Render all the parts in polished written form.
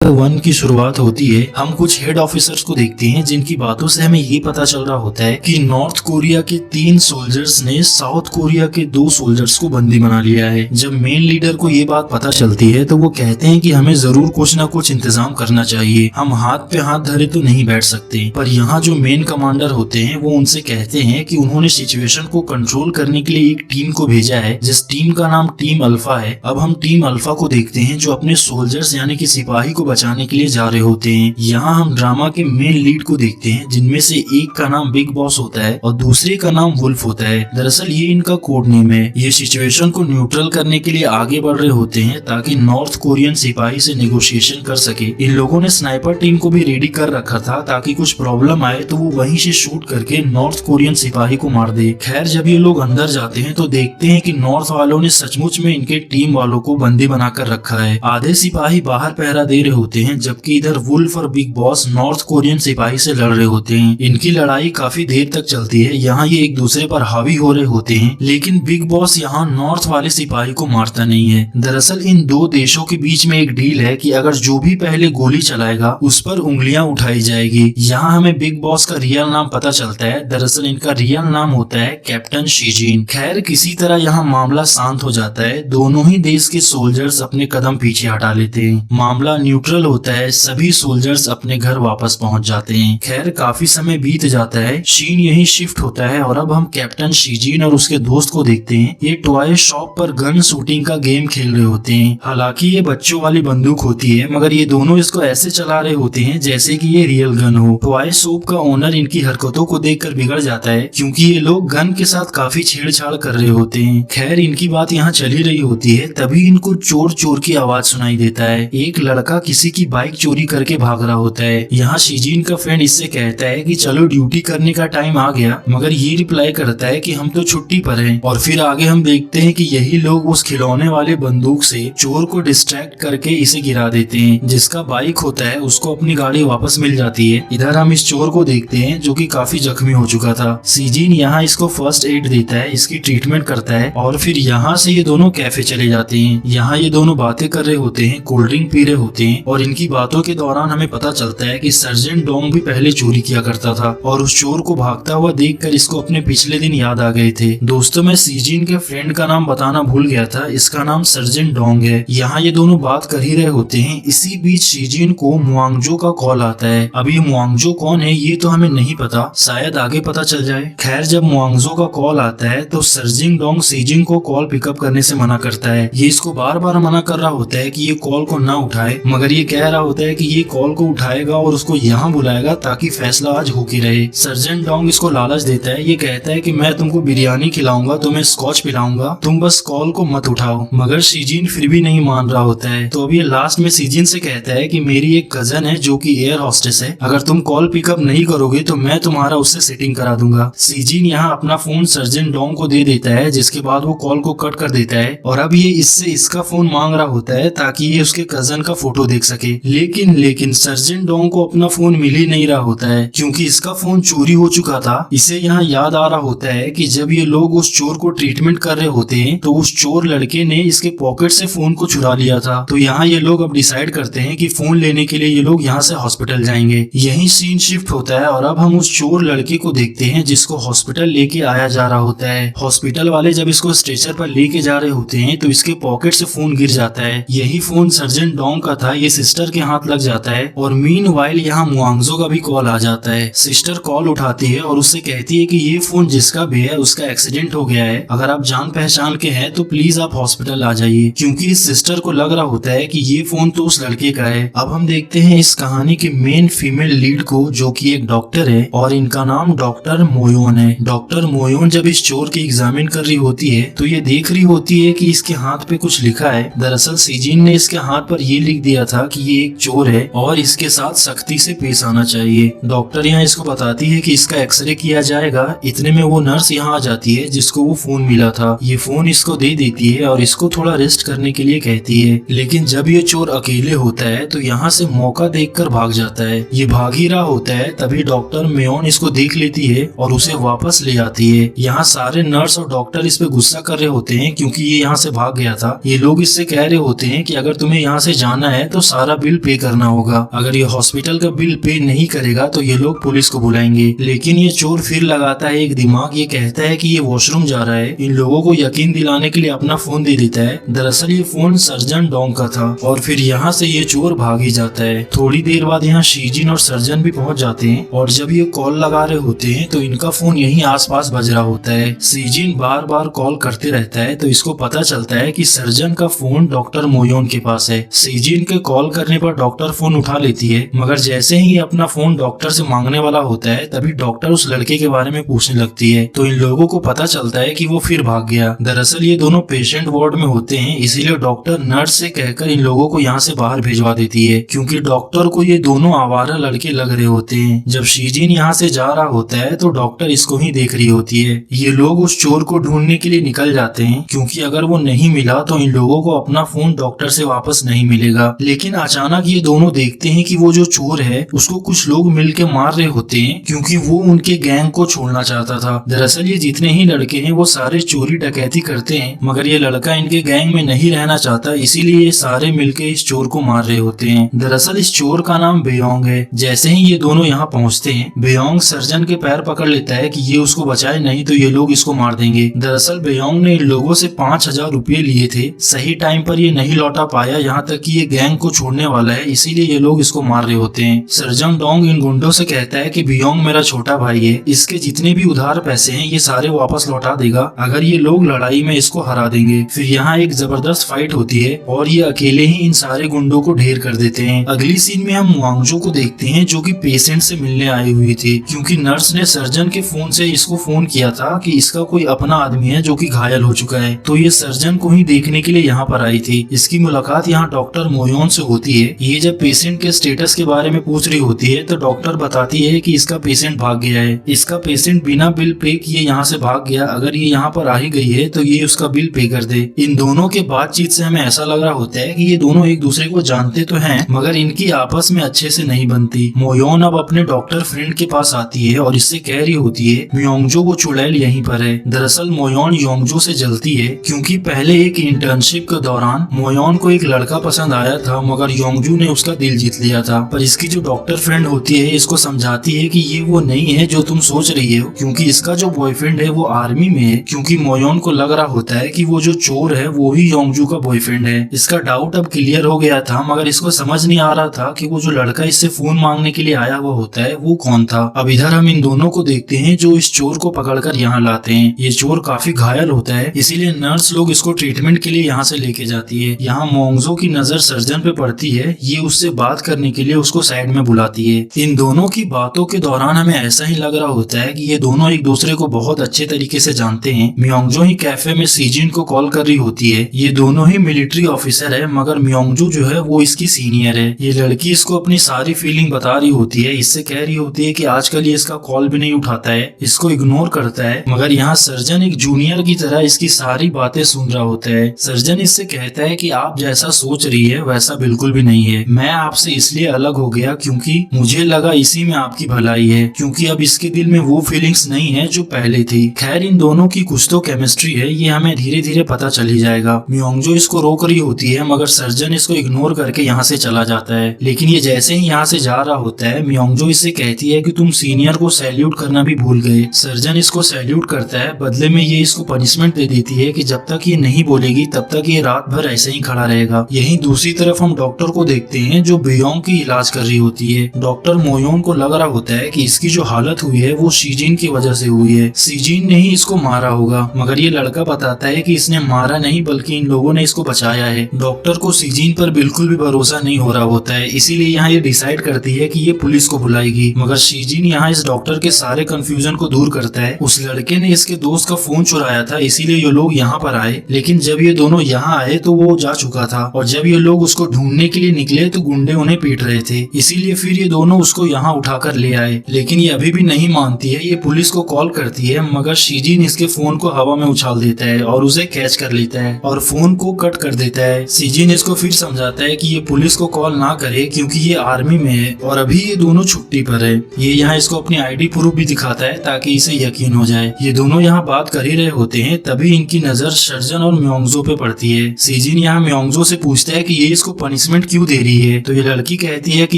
One की शुरुआत होती है। हम कुछ हेड ऑफिसर्स को देखते हैं जिनकी बातों से हमें ये पता चल रहा होता है कि नॉर्थ कोरिया के 3 सोल्जर्स ने साउथ कोरिया के 2 सोल्जर्स को बंदी बना लिया है। जब मेन लीडर को ये बात पता चलती है तो वो कहते हैं कि हमें जरूर कुछ न कुछ इंतजाम करना चाहिए, हम हाथ पे हाथ धरे तो नहीं बैठ सकते। पर यहाँ जो मेन कमांडर होते हैं वो उनसे कहते हैं कि उन्होंने सिचुएशन को कंट्रोल करने के लिए एक टीम को भेजा है जिस टीम का नाम टीम अल्फा है। अब हम टीम अल्फा को देखते हैं जो अपने सोल्जर्स यानी कि सिपाही को बचाने के लिए जा रहे होते हैं। यहाँ हम ड्रामा के मेन लीड को देखते हैं जिनमें से एक का नाम बिग बॉस होता है और दूसरे का नाम वुल्फ होता है। दरअसल ये इनका कोड नेम है। ये सिचुएशन को न्यूट्रल करने के लिए आगे बढ़ रहे होते हैं ताकि नॉर्थ कोरियन सिपाही से नेगोशिएशन कर सके। इन लोगों ने स्नाइपर टीम को भी रेडी कर रखा था ताकि कुछ प्रॉब्लम आए तो वो वहीं से शूट करके नॉर्थ कोरियन सिपाही को मार दे। खैर जब ये लोग अंदर जाते हैं तो देखते हैं कि नॉर्थ वालों ने सचमुच में इनके टीम वालों को बंदी बनाकर रखा है। आधे सिपाही बाहर पहरा दे रहे होते हैं जबकि इधर वुल्फ और बिग बॉस नॉर्थ कोरियन सिपाही से लड़ रहे होते हैं। इनकी लड़ाई काफी देर तक चलती है। यहाँ ये एक दूसरे पर हावी हो रहे होते हैं लेकिन बिग बॉस यहाँ नॉर्थ वाले सिपाही को मारता नहीं है। दरअसल इन दो देशों के बीच में एक डील है कि अगर जो भी पहले गोली चलाएगा उस पर उंगलियां उठाई जाएगी। यहाँ हमें बिग बॉस का रियल नाम पता चलता है। दरअसल इनका रियल नाम होता है कैप्टन शीजिन। खैर किसी तरह यहाँ मामला शांत हो जाता है। दोनों ही देश के सोल्जर्स अपने कदम पीछे हटा लेते हैं। मामला न्यूट्रल होता है। सभी सोल्जर्स अपने घर वापस पहुंच जाते हैं। खैर काफी समय बीत जाता है। शीन यही शिफ्ट होता है और अब हम कैप्टन शीजिन और उसके दोस्त को देखते हैं। ये टॉय शॉप पर गन शूटिंग का गेम खेल रहे होते हैं। हालांकि ये बच्चों वाली बंदूक होती है मगर ये दोनों इसको ऐसे चला रहे होते हैं जैसे कि ये रियल गन हो। टॉय शॉप का ओनर इनकी हरकतों को देखकर बिगड़ जाता है क्योंकि ये लोग गन के साथ काफी छेड़छाड़ कर रहे होते हैं। खैर इनकी बात यहाँ चली रही होती है तभी इनको चोर चोर की आवाज सुनाई देता है। एक लड़का किसी की बाइक चोरी करके भाग रहा होता है। यहाँ शीजिन का फ्रेंड इससे कहता है कि चलो ड्यूटी करने का टाइम आ गया, मगर ये रिप्लाई करता है कि हम तो छुट्टी पर हैं। और फिर आगे हम देखते हैं कि यही लोग उस खिलौने वाले बंदूक से चोर को डिस्ट्रैक्ट करके इसे गिरा देते हैं। जिसका बाइक होता है उसको अपनी गाड़ी वापस मिल जाती है। इधर हम इस चोर को देखते हैं जो कि काफी जख्मी हो चुका था। शीजिन यहाँ इसको फर्स्ट एड देता है, इसकी ट्रीटमेंट करता है और फिर यहाँ से ये दोनों कैफे चले जाते हैं। यहाँ ये दोनों बातें कर रहे होते हैं, कोल्ड ड्रिंक पी रहे होते हैं और इनकी बातों के दौरान हमें पता चलता है कि सर्जेंट डोंग भी पहले चोरी किया करता था और उस चोर को भागता हुआ देखकर इसको अपने पिछले दिन याद आ गए थे। दोस्तों मैं शीजिन के फ्रेंड का नाम बताना भूल गया था, इसका नाम सर्जेंट डोंग है। यहाँ ये दोनों बात कर ही रहे होते हैं। इसी बीच शीजिन को मुआंगजो का कॉल आता है। अब ये मुआंगजो कौन है ये तो हमें नहीं पता, शायद आगे पता चल जाए। खैर जब मुआंगजो का कॉल आता है तो सर्जेंट डोंग शीजिन को कॉल पिकअप करने से मना करता है। ये इसको बार बार मना कर रहा होता है कि ये कॉल को ना उठाए, मगर ये कह रहा होता है कि ये कॉल को उठाएगा और उसको यहाँ बुलाएगा ताकि फैसला आज हो के रहे। सर्जेंट डोंग इसको लालच देता है। ये कहता है कि मैं तुमको बिरयानी खिलाऊंगा, तुम्हें स्कॉच पिलाऊंगा, तुम बस कॉल को मत उठाओ। मगर शीजिन फिर भी नहीं मान रहा होता है। तो अब ये लास्ट में शीजिन से कहता है कि मेरी एक कजन है जो कि एयर हॉस्टेस है, अगर तुम कॉल पिकअप नहीं करोगे तो मैं तुम्हारा उससे सेटिंग करा दूंगा। शीजिन यहाँ अपना फोन सर्जेंट डोंग को दे देता है जिसके बाद वो कॉल को कट कर देता है और अब ये इससे इसका फोन मांग रहा होता है ताकि ये उसके कजन का फोटो देख सके। लेकिन सर्जेंट डोंग को अपना फोन मिल ही नहीं रहा होता है क्योंकि इसका फोन चोरी हो चुका था। इसे यहाँ याद आ रहा होता है कि जब ये लोग उस चोर को ट्रीटमेंट कर रहे होते हैं तो उस चोर लड़के ने इसके पॉकेट से फोन को चुरा लिया था। तो यहाँ ये लोग अब डिसाइड करते हैं कि फोन लेने के लिए ये लोग यहाँ से हॉस्पिटल जाएंगे। यही सीन शिफ्ट होता है और अब हम उस चोर लड़के को देखते हैं जिसको हॉस्पिटल लेके आया जा रहा होता है। हॉस्पिटल वाले जब इसको स्ट्रेचर पर लेके जा रहे होते हैं तो इसके पॉकेट से फोन गिर जाता है। यही फोन सर्जेंट डोंग का था। ये सिस्टर के हाथ लग जाता है और मीनवाइल यहाँ मुआंगजो का भी कॉल आ जाता है। सिस्टर कॉल उठाती है और उससे कहती है कि ये फोन जिसका भी है उसका एक्सीडेंट हो गया है, अगर आप जान पहचान के हैं तो प्लीज आप हॉस्पिटल आ जाइए। क्योंकि इस सिस्टर को लग रहा होता है कि ये फोन तो उस लड़के का है। अब हम देखते हैं इस कहानी के मेन फीमेल लीड को जो कि एक डॉक्टर है और इनका नाम डॉक्टर मोयोन है। डॉक्टर मोयोन जब इस चोर की एग्जामिन कर रही होती है तो ये देख रही होती है कि इसके हाथ पे कुछ लिखा है। दरअसल शीजिन ने इसके हाथ पर ये लिख दिया था कि ये एक चोर है और इसके साथ सख्ती से पेश आना चाहिए। डॉक्टर यहाँ इसको बताती है कि इसका एक्सरे किया जाएगा। इतने में वो नर्स यहाँ आ जाती है जिसको वो फोन मिला था। ये फोन इसको दे देती है और इसको थोड़ा रेस्ट करने के लिए कहती है। लेकिन जब ये चोर अकेले होता है तो यहाँ से मौका देखकर भाग जाता है। ये भाग ही रहा होता है तभी डॉक्टर मेयोन इसको देख लेती है और उसे वापस ले आती है। यहाँ सारे नर्स और डॉक्टर इस पे गुस्सा कर रहे होते हैं क्योंकि ये यहाँ से भाग गया था। ये लोग इससे कह रहे होते हैं कि अगर तुम्हें यहाँ से जाना है तो सारा बिल पे करना होगा। अगर ये हॉस्पिटल का बिल पे नहीं करेगा तो ये लोग पुलिस को बुलाएंगे। लेकिन ये चोर फिर लगाता है एक दिमाग, ये कहता है कि ये वॉशरूम जा रहा है। इन लोगों को यकीन दिलाने के लिए अपना फोन दे देता है। दरअसल ये फोन सर्जन डोंग का था और फिर यहाँ से ये चोर भाग ही जाता है। थोड़ी देर बाद यहाँ शीजिन और सर्जन भी पहुँच जाते हैं और जब ये कॉल लगा रहे होते हैं तो इनका फोन यहीं आसपास बज रहा होता है। शीजिन बार बार कॉल करते रहता है तो इसको पता चलता है कि सर्जन का फोन डॉक्टर मोयोन के पास है। शीजिन के कॉल करने पर डॉक्टर फोन उठा लेती है, मगर जैसे ही अपना फोन डॉक्टर से मांगने वाला होता है तभी डॉक्टर उस लड़के के बारे में पूछने लगती है। तो इन लोगों को पता चलता है कि वो फिर भाग गया। दरअसल ये दोनों पेशेंट वार्ड में होते हैं, इसीलिए डॉक्टर नर्स से कहकर इन लोगों को यहाँ से बाहर भिजवा देती है, क्योंकि डॉक्टर को ये दोनों आवारा लड़के लग रहे होते हैं। जब शीजिन यहाँ से जा रहा होता है तो डॉक्टर इसको ही देख रही होती है। ये लोग उस चोर को ढूंढने के लिए निकल जाते हैं, क्योंकि अगर वो नहीं मिला तो इन लोगों को अपना फोन डॉक्टर से वापस नहीं मिलेगा। लेकिन अचानक ये दोनों देखते हैं कि वो जो चोर है उसको कुछ लोग मिलके मार रहे होते हैं, क्योंकि वो उनके गैंग को छोड़ना चाहता था। दरअसल ये जितने ही लड़के हैं वो सारे चोरी डकैती करते हैं, मगर ये लड़का इनके गैंग में नहीं रहना चाहता, इसीलिए ये सारे मिलके इस चोर को मार रहे होते हैं। दरअसल इस चोर का नाम बेयोंग है। जैसे ही ये दोनों यहाँ पहुँचते हैं, बेयोंग सर्जन के पैर पकड़ लेता है कि ये उसको बचाए, नहीं तो ये लोग इसको मार देंगे। दरअसल बेयोंग ने इन लोगों से 5,000 रुपये लिए थे। सही टाइम पर ये नहीं लौटा पाया, यहाँ तक कि ये गैंग को छोड़ने वाला है, इसीलिए ये लोग इसको मार रहे होते हैं। सर्जन डोंग इन गुंडों से कहता है कि बेयोंग मेरा छोटा भाई है, इसके जितने भी उधार पैसे हैं ये सारे वापस लौटा देगा अगर ये लोग लड़ाई में इसको हरा देंगे। फिर यहाँ एक जबरदस्त फाइट होती है और ये अकेले ही इन सारे गुंडों को ढेर कर देते हैं। अगली सीन में हम वांगजो को देखते हैं, जो कि पेशेंट से मिलने आई हुई थी, क्योंकि नर्स ने सर्जन के फोन से इसको फोन किया था कि इसका कोई अपना आदमी है जो कि घायल हो चुका है। तो ये सर्जन को ही देखने के लिए यहाँ पर आई थी। इसकी मुलाकात यहाँ डॉक्टर मोयोन से होती है। ये जब पेशेंट के स्टेटस के बारे में पूछ रही होती है तो डॉक्टर बताती है कि इसका पेशेंट भाग गया है। इसका पेशेंट बिना बिल पे किए यहाँ से भाग गया, अगर ये यहाँ पर आ ही गई है तो ये उसका बिल पे कर दे। इन दोनों के बातचीत से हमें ऐसा लग रहा होता है कि ये दोनों एक दूसरे को जानते तो हैं, मगर इनकी आपस में अच्छे से नहीं बनती। मोयोन अब अपने डॉक्टर फ्रेंड के पास आती है और इससे कह रही होती है म्योंगजो को चुड़ैल यहीं पर है। दरअसल मोयोन योंगजो से जलती है, क्योंकि पहले एक इंटर्नशिप के दौरान मोयोन को एक लड़का पसंद आया था, मगर योंगजू ने उसका दिल जीत लिया था। पर इसकी जो डॉक्टर फ्रेंड होती है इसको समझाती है कि ये वो नहीं है जो तुम सोच रही हो, क्योंकि इसका जो बॉयफ्रेंड है वो आर्मी में है। क्योंकि मोयोन को लग रहा होता है कि वो जो चोर है वो ही योंगजू का बॉयफ्रेंड है। इसका डाउट अब क्लियर हो गया था, मगर इसको समझ नहीं आ रहा था कि वो जो लड़का इससे फोन मांगने के लिए आया हुआ होता है वो कौन था। अब इधर हम इन दोनों को देखते हैं जो इस चोर को पकड़कर यहाँ लाते हैं। ये चोर काफी घायल होता है, इसीलिए नर्स लोग इसको ट्रीटमेंट के लिए यहाँ से लेके जाती है। यहाँ मोंगजो की नजर सर्जन पे पड़ती है, ये उससे बात करने के लिए उसको साइड में बुलाती है। इन दोनों की बातों के दौरान हमें ऐसा ही लग रहा होता है कि ये दोनों एक दूसरे को बहुत अच्छे तरीके से जानते हैं। म्योंगजो ही कैफे में शीजिन को कॉल कर रही होती है। ये दोनों ही मिलिट्री ऑफिसर है, मगर म्योंगजो जो है वो इसकी सीनियर है। ये लड़की इसको अपनी सारी फीलिंग बता रही होती है, इससे कह रही होती है कि आजकल ये इसका कॉल भी नहीं उठाता है, इसको इग्नोर करता है। मगर यहाँ सर्जन एक जूनियर की तरह इसकी सारी बातें सुन रहा होता है। सर्जन इससे कहता है कि आप जैसा सोच रही है वैसा बिल्कुल भी नहीं है। मैं आपसे इसलिए अलग हो गया क्योंकि मुझे लगा इसी में आपकी भलाई है, क्योंकि अब इसके दिल में वो फीलिंग्स नहीं है जो पहले थी। खैर इन दोनों की कुछ तो केमिस्ट्री है, ये हमें धीरे धीरे पता चल ही जाएगा। म्योंगजो इसको रोक रही होती है, मगर सर्जन इसको इग्नोर करके यहाँ से चला जाता है। लेकिन ये जैसे ही यहाँ से जा रहा होता है, म्योंगजो इससे कहती है कि तुम सीनियर को सैल्यूट करना भी भूल गए। सर्जन इसको सैल्यूट करता है, बदले में ये इसको पनिशमेंट दे देती है कि जब तक ये नहीं बोलेगी तब तक ये रात भर ऐसे ही खड़ा रहेगा। यहीं दूसरी तरफ हम डॉक्टर को देखते हैं जो बेयोंग की इलाज कर रही होती है। डॉक्टर मोयोन को लग रहा होता है कि इसकी जो हालत हुई है वो शीजिन की वजह से हुई है। शीजिन ने ही इसको मारा होगा, मगर ये लड़का बताता है कि इसने मारा नहीं बल्कि इन लोगों ने इसको बचाया है। डॉक्टर को शीजिन पर बिल्कुल भी भरोसा नहीं हो रहा होता है, इसीलिए यहाँ ये डिसाइड करती है कि ये पुलिस को बुलाएगी। मगर शीजिन यहाँ इस डॉक्टर के सारे कंफ्यूजन को दूर करता है। उस लड़के ने इसके दोस्त का फोन चुराया था, इसीलिए ये लोग यहाँ पर आए। लेकिन जब ये दोनों यहाँ आए तो वो जा चुका था, और जब ये लोग उसको ढूंढने के लिए निकले तो गुंडे उन्हें पीट रहे थे। इसीलिए फिर ये दोनों उसको यहाँ उठाकर ले आए। लेकिन ये अभी भी नहीं मानती है, ये पुलिस को कॉल करती है, मगर शीजिन इसके फोन को हवा में उछाल देता है और उसे कैच कर लेता है और फोन को कट कर देता है। शीजिन इसको फिर समझाता है कि ये पुलिस को कॉल ना करे क्योंकि ये आर्मी में है और अभी ये दोनों छुट्टी पर है। ये यहाँ इसको अपनी आईडी प्रूफ भी दिखाता है ताकि इसे यकीन हो जाए। ये दोनों यहाँ बात कर ही रहे होते हैं, तभी इनकी नजर सर्जन और म्योंगजो पे पड़ती है। शीजिन यहाँ म्योंगजो से पूछता है कि ये इसको पनिशमेंट क्यों दे रही है। तो ये लड़की कहती है कि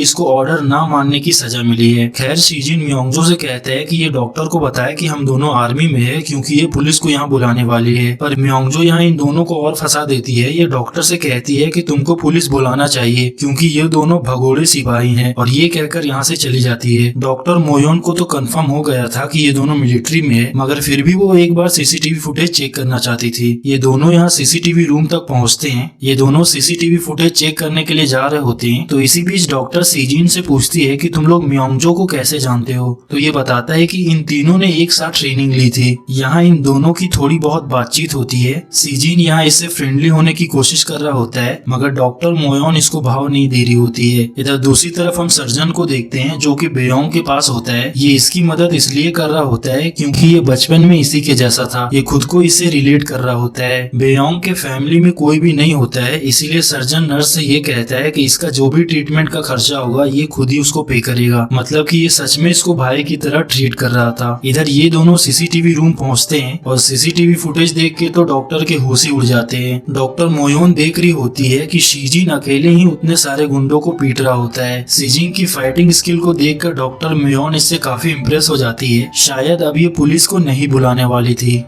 इसको ऑर्डर ना मानने की सजा मिली है। खैर शीजिन म्योंगजो से कहता है कि ये डॉक्टर को बताए कि हम दोनों आर्मी में है क्योंकि ये पुलिस को यहाँ बुलाने वाली है। पर म्योंगजो यहाँ इन दोनों को और फंसा देती है। ये डॉक्टर से कहती है कि तुमको पुलिस बुलाना चाहिए क्योंकि ये दोनों भगोड़े सिपाही हैं, और ये कहकर यहाँ से चली जाती है। डॉक्टर मोयोन को तो कंफर्म हो गया था कि ये दोनों मिलिट्री में है, मगर फिर भी वो एक बार सीसीटीवी फुटेज चेक करना चाहती थी। ये दोनों यहाँ सीसीटीवी रूम तक पहुँचते हैं। ये दोनों सीसीटीवी फुटेज चेक करने के लिए जा रहे होते हैं। तो इसी बीच डॉक्टर सीजिन से पूछती है कि तुम लोग म्योंगजो को कैसे जानते हो। तो ये बताता है कि इन तीनों ने एक साथ ट्रेनिंग ली थी। यहाँ इन दोनों की थोड़ी बहुत बातचीत होती है। सीजिन यहाँ इससे फ्रेंडली होने की कोशिश कर रहा होता है, मगर डॉक्टर मोयोन इसको भाव नहीं दे रही होती है। इधर दूसरी तरफ हम सर्जन को देखते हैं जो कि बेयोंग के पास होता है। ये इसकी मदद इसलिए कर रहा होता है क्योंकि ये बचपन में इसी के जैसा था। ये खुद को इससे रिलेट कर रहा होता है। बेयोंग के फैमिली में कोई भी नहीं होता है, इसीलिए सर्जन नर्स से ये कहता है कि इसका जो भी ट्रीटमेंट का खर्चा होगा ये खुद ही उसको पे करेगा। मतलब कि ये सच में इसको भाई की तरह ट्रीट कर रहा था। इधर ये दोनों सीसीटीवी रूम पहुंचते हैं और सीसीटीवी फुटेज देख के तो डॉक्टर के होश ही उड़ जाते हैं। डॉक्टर मोयोन देख रही होती है कि शीजिन अकेले ही उतने सारे गुंडों को पीट रहा होता है। शीजिन की फाइटिंग स्किल को देखकर डॉक्टर मोयोन इससे काफी इम्प्रेस हो जाती है। शायद अब ये पुलिस को नहीं बुलाने वाली थी।